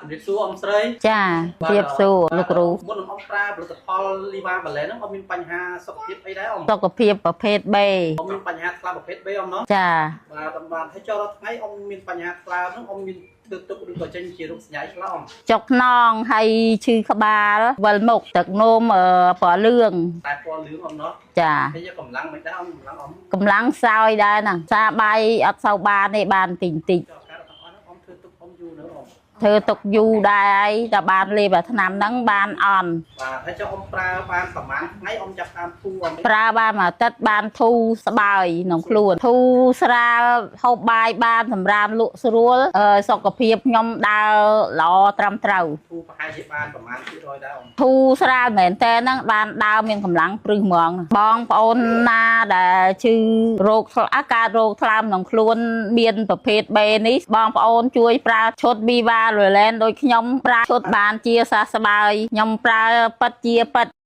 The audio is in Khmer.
ជំរាបសួរអ៊ំស្រីចាជំរាបសួរលោកគ្រូមុនអ៊ំប្រើផលិតផលលីវ៉ាបាឡែនហ្នឹងអ៊ំមានបញ្ហាសុខភាពអីដែរអ៊ំសុខភាពប្រភេទ B អ៊ំមានបញ្ហាខ្លាំងប្រភេទ B អ៊ំណោះចាបាទហើយចូលដល់ថ្ងៃអ៊ំមានបញ្ហាខ្លាំងហ្នឹងអ៊ំមានទឹកទុកឬក៏ចេញជារោគសញ្ញាឆ្លងចុកខ្នងហើយឈឺក្បាលវិលមុខទឹកនោមពណ៌លឿងតែពណ៌លឿងអ៊ំណោះចាហើយកម្លាំងមិនដែរអ៊ំកម្លាំងសោយដែរណាសាបាយអត់សូវបានទេបានតិចតិចធ្វើទុកយូរដែរហើយតែបានលេបថ្នាំហ្នឹងបានអន់បាទហើយចុះអ៊ំប្រើបានប្រហែលថ្ងៃអ៊ំចាប់តាមធូរអ៊ំប្រើបានមួយអាទិត្យបានធូរស្បើយក្នុងខ្លួនធូរស្រាលហូបបាយបានសម្រាមលក់ស្រួលសុខភាពខ្ញុំដើរល្អត្រឹមត្រូវធូរប្រហែលជាបានប្រហែល100ដែរអ៊ំធូរស្រាលមែនតើហ្នឹងបានដើរមានកម្លាំងព្រឹសហ្មងបងប្អូនណាដែលឈឺរោគអាការរោគថ្លើមក្នុងខ្លួនមានប្រភេទ B នេះបងប្អូនជួយប្រើឈុត Viva Roland ដូចខ្ញុំប្រើឈុតបានជាសះស្បើយខ្ញុំប្រើពិតជាពិត